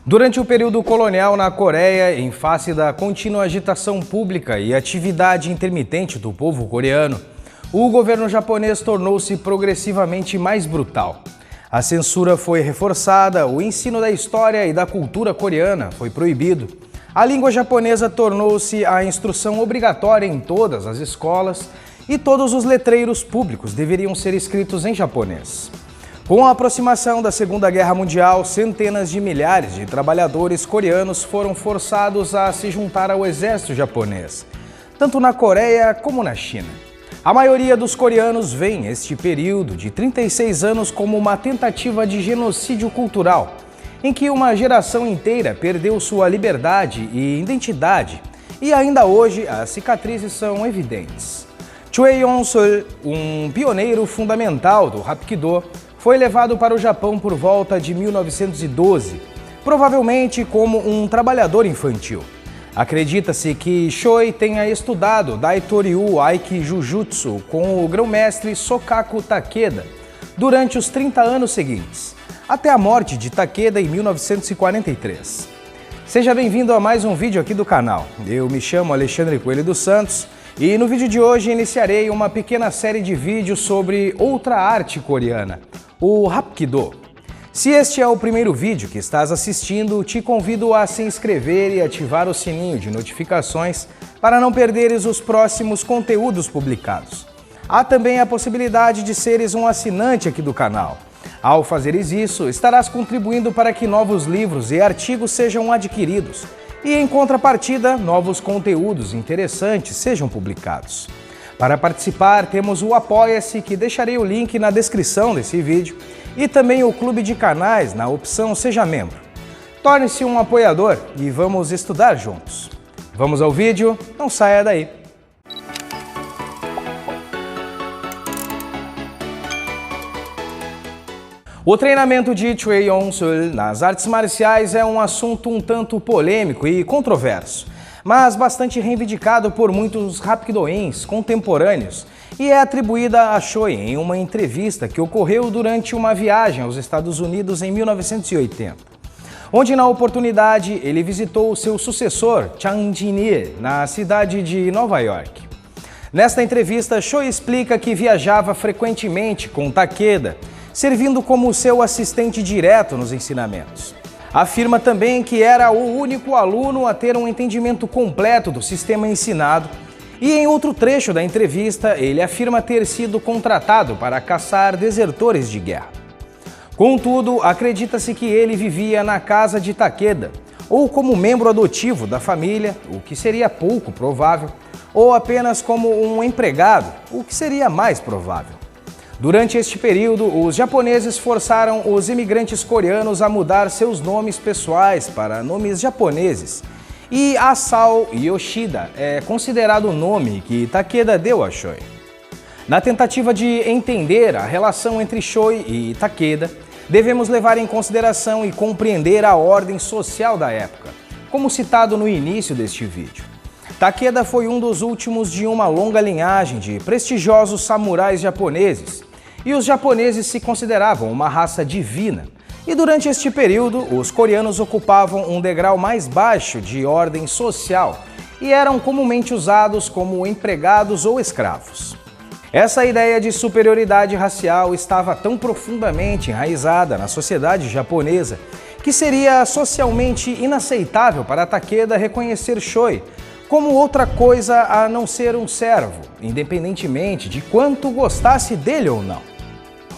Durante o período colonial na Coreia, em face da contínua agitação pública e atividade intermitente do povo coreano, o governo japonês tornou-se progressivamente mais brutal. A censura foi reforçada, o ensino da história e da cultura coreana foi proibido. A língua japonesa tornou-se a instrução obrigatória em todas as escolas e todos os letreiros públicos deveriam ser escritos em japonês. Com a aproximação da Segunda Guerra Mundial, centenas de milhares de trabalhadores coreanos foram forçados a se juntar ao exército japonês, tanto na Coreia como na China. A maioria dos coreanos vê este período de 36 anos como uma tentativa de genocídio cultural, em que uma geração inteira perdeu sua liberdade e identidade, e ainda hoje as cicatrizes são evidentes. Choi Yong-sul, um pioneiro fundamental do Hapkido, foi levado para o Japão por volta de 1912, provavelmente como um trabalhador infantil. Acredita-se que Choi tenha estudado Daitoryu Aikijujutsu com o grão-mestre Sokaku Takeda durante os 30 anos seguintes, até a morte de Takeda em 1943. Seja bem-vindo a mais um vídeo aqui do canal. Eu me chamo Alexandre Coelho dos Santos e no vídeo de hoje iniciarei uma pequena série de vídeos sobre outra arte coreana, o Hapkido. Se este é o primeiro vídeo que estás assistindo, te convido a se inscrever e ativar o sininho de notificações para não perderes os próximos conteúdos publicados. Há também a possibilidade de seres um assinante aqui do canal. Ao fazeres isso, estarás contribuindo para que novos livros e artigos sejam adquiridos e, em contrapartida, novos conteúdos interessantes sejam publicados. Para participar, temos o Apoia-se, que deixarei o link na descrição desse vídeo, e também o Clube de Canais na opção Seja Membro. Torne-se um apoiador e vamos estudar juntos. Vamos ao vídeo? Não saia daí! O treinamento de Choi Yong-sul nas artes marciais é um assunto um tanto polêmico e controverso, mas bastante reivindicado por muitos hapkidoins contemporâneos e é atribuída a Choi em uma entrevista que ocorreu durante uma viagem aos Estados Unidos em 1980, onde na oportunidade ele visitou seu sucessor, Chang Jin-il, na cidade de Nova York. Nesta entrevista, Choi explica que viajava frequentemente com Takeda, servindo como seu assistente direto nos ensinamentos. Afirma também que era o único aluno a ter um entendimento completo do sistema ensinado e em outro trecho da entrevista ele afirma ter sido contratado para caçar desertores de guerra. Contudo, acredita-se que ele vivia na casa de Takeda, ou como membro adotivo da família, o que seria pouco provável, ou apenas como um empregado, o que seria mais provável. Durante este período, os japoneses forçaram os imigrantes coreanos a mudar seus nomes pessoais para nomes japoneses, e Asao Yoshida é considerado o nome que Takeda deu a Choi. Na tentativa de entender a relação entre Choi e Takeda, devemos levar em consideração e compreender a ordem social da época, como citado no início deste vídeo. Takeda foi um dos últimos de uma longa linhagem de prestigiosos samurais japoneses, e os japoneses se consideravam uma raça divina. E durante este período, os coreanos ocupavam um degrau mais baixo de ordem social e eram comumente usados como empregados ou escravos. Essa ideia de superioridade racial estava tão profundamente enraizada na sociedade japonesa que seria socialmente inaceitável para Takeda reconhecer Choi como outra coisa a não ser um servo, independentemente de quanto gostasse dele ou não.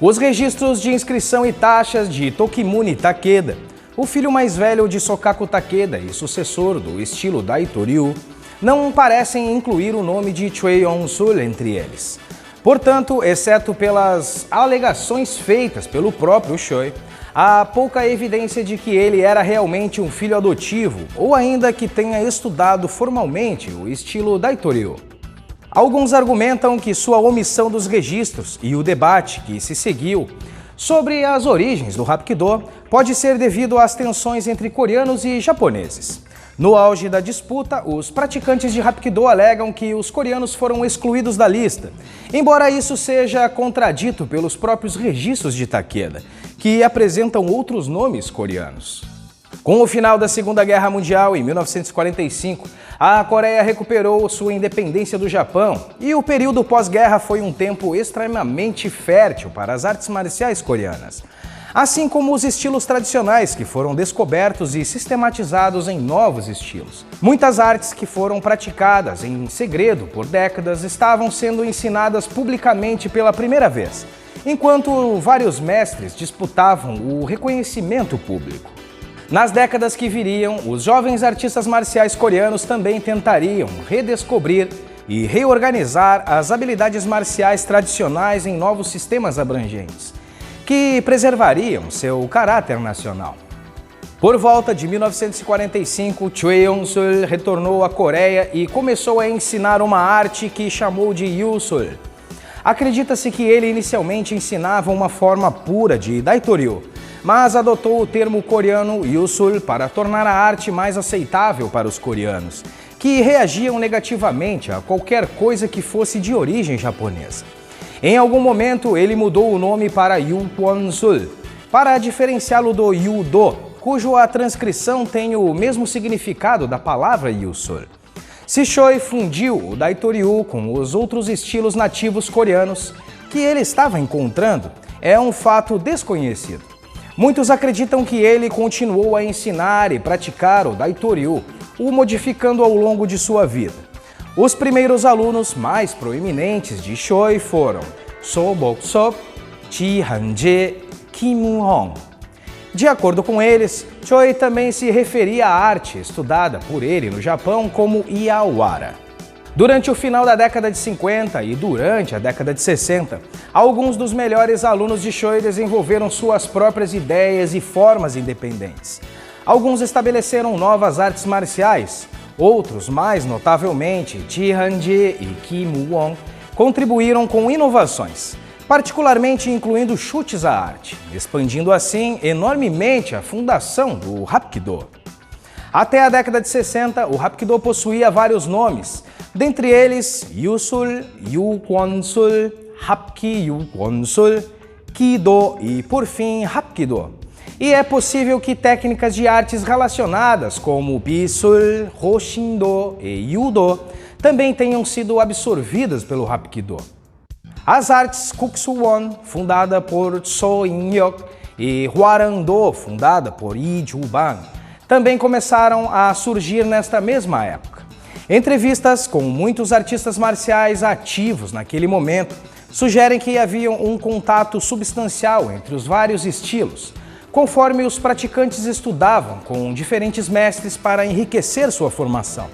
Os registros de inscrição e taxas de Tokimune Takeda, o filho mais velho de Sokaku Takeda e sucessor do estilo Daitoryu, não parecem incluir o nome de Choi Yong-sul entre eles. Portanto, exceto pelas alegações feitas pelo próprio Choi, há pouca evidência de que ele era realmente um filho adotivo ou ainda que tenha estudado formalmente o estilo Daitoryu. Alguns argumentam que sua omissão dos registros e o debate que se seguiu sobre as origens do Hapkido pode ser devido às tensões entre coreanos e japoneses. No auge da disputa, os praticantes de Hapkido alegam que os coreanos foram excluídos da lista, embora isso seja contradito pelos próprios registros de Takeda, que apresentam outros nomes coreanos. Com o final da Segunda Guerra Mundial, em 1945, a Coreia recuperou sua independência do Japão e o período pós-guerra foi um tempo extremamente fértil para as artes marciais coreanas, assim como os estilos tradicionais que foram descobertos e sistematizados em novos estilos. Muitas artes que foram praticadas em segredo por décadas estavam sendo ensinadas publicamente pela primeira vez, enquanto vários mestres disputavam o reconhecimento público. Nas décadas que viriam, os jovens artistas marciais coreanos também tentariam redescobrir e reorganizar as habilidades marciais tradicionais em novos sistemas abrangentes, que preservariam seu caráter nacional. Por volta de 1945, Choi Yong-sul retornou à Coreia e começou a ensinar uma arte que chamou de Yusul. Acredita-se que ele inicialmente ensinava uma forma pura de Daitoryu, mas adotou o termo coreano Yusul para tornar a arte mais aceitável para os coreanos, que reagiam negativamente a qualquer coisa que fosse de origem japonesa. Em algum momento, ele mudou o nome para Yukwon-sul, para diferenciá-lo do Yudo, cuja a transcrição tem o mesmo significado da palavra Yusul. Se Choi fundiu o Daitoryu com os outros estilos nativos coreanos que ele estava encontrando, é um fato desconhecido. Muitos acreditam que ele continuou a ensinar e praticar o Daitoryu, o modificando ao longo de sua vida. Os primeiros alunos mais proeminentes de Choi foram So Bok-sop, Ji Han-jae, Kim Woo-hong. De acordo com eles, Choi também se referia à arte estudada por ele no Japão como Iawara. Durante o final da década de 50 e durante a década de 60, alguns dos melhores alunos de Choi desenvolveram suas próprias ideias e formas independentes. Alguns estabeleceram novas artes marciais, outros, mais notavelmente, Ji Han-jae e Kim Woo-hong, contribuíram com inovações, particularmente incluindo chutes à arte, expandindo assim enormemente a fundação do Hapkido. Até a década de 60, o Hapkido possuía vários nomes, dentre eles Yusul, Yukwon-sul, Hapki Yukwon-sul, Kido e, por fim, Hapkido. E é possível que técnicas de artes relacionadas como Bisul, Hoshindo e Yudo também tenham sido absorvidas pelo Hapkido. As artes Kuksuwon, fundada por So In-hyuk, e Hwarang-do, fundada por Lee Ju-ban, também começaram a surgir nesta mesma época. Entrevistas com muitos artistas marciais ativos naquele momento sugerem que havia um contato substancial entre os vários estilos, conforme os praticantes estudavam com diferentes mestres para enriquecer sua formação.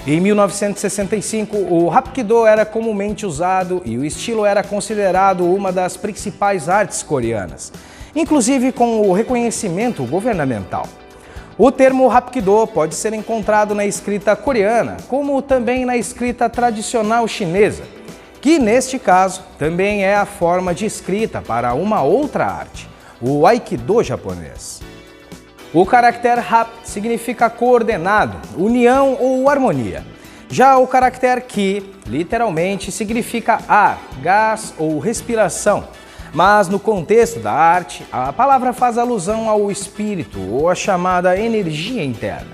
Em 1965, o Hapkido era comumente usado e o estilo era considerado uma das principais artes coreanas, inclusive com o reconhecimento governamental. O termo Hapkido pode ser encontrado na escrita coreana, como também na escrita tradicional chinesa, que neste caso também é a forma de escrita para uma outra arte, o Aikido japonês. O caractere Hap significa coordenado, união ou harmonia. Já o caractere Ki, literalmente, significa ar, gás ou respiração. Mas no contexto da arte, a palavra faz alusão ao espírito ou à chamada energia interna.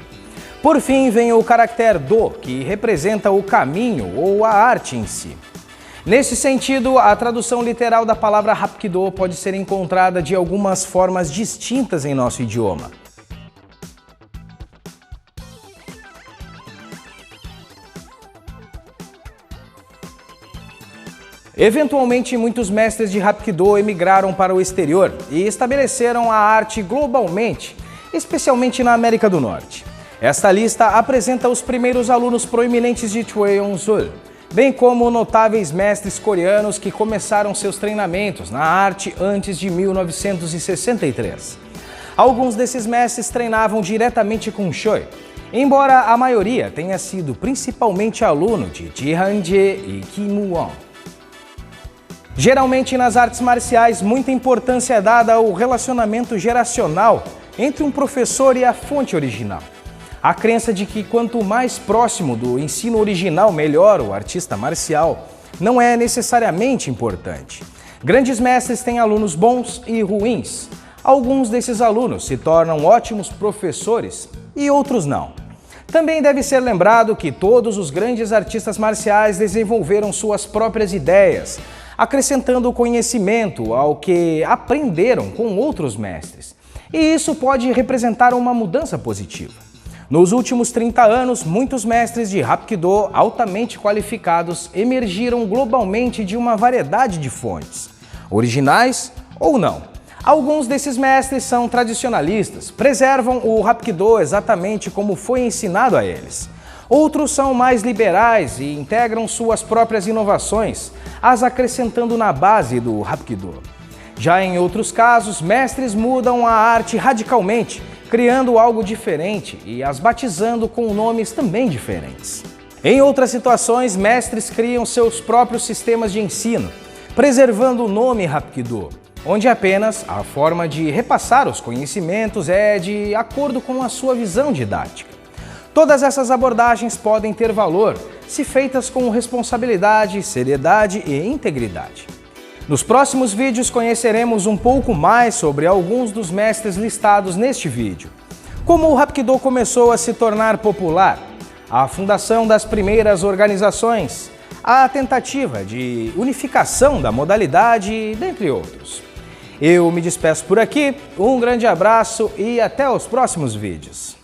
Por fim, vem o caractere Do, que representa o caminho ou a arte em si. Nesse sentido, a tradução literal da palavra Hapkido pode ser encontrada de algumas formas distintas em nosso idioma. Eventualmente, muitos mestres de Hapkido emigraram para o exterior e estabeleceram a arte globalmente, especialmente na América do Norte. Esta lista apresenta os primeiros alunos proeminentes de Choi Yong-sul, bem como notáveis mestres coreanos que começaram seus treinamentos na arte antes de 1963. Alguns desses mestres treinavam diretamente com Choi, embora a maioria tenha sido principalmente aluno de Ji Han-jae e Kim Woo-hong. Geralmente, nas artes marciais, muita importância é dada ao relacionamento geracional entre um professor e a fonte original. A crença de que quanto mais próximo do ensino original, melhor o artista marcial, não é necessariamente importante. Grandes mestres têm alunos bons e ruins. Alguns desses alunos se tornam ótimos professores e outros não. Também deve ser lembrado que todos os grandes artistas marciais desenvolveram suas próprias ideias, acrescentando conhecimento ao que aprenderam com outros mestres. E isso pode representar uma mudança positiva. Nos últimos 30 anos, muitos mestres de Hapkido altamente qualificados emergiram globalmente de uma variedade de fontes, originais ou não. Alguns desses mestres são tradicionalistas, preservam o Hapkido exatamente como foi ensinado a eles. Outros são mais liberais e integram suas próprias inovações, as acrescentando na base do Hapkido. Já em outros casos, mestres mudam a arte radicalmente, criando algo diferente e as batizando com nomes também diferentes. Em outras situações, mestres criam seus próprios sistemas de ensino, preservando o nome Hapkido, onde apenas a forma de repassar os conhecimentos é de acordo com a sua visão didática. Todas essas abordagens podem ter valor se feitas com responsabilidade, seriedade e integridade. Nos próximos vídeos conheceremos um pouco mais sobre alguns dos mestres listados neste vídeo, como o Hapkido começou a se tornar popular, a fundação das primeiras organizações, a tentativa de unificação da modalidade, dentre outros. Eu me despeço por aqui, um grande abraço e até os próximos vídeos.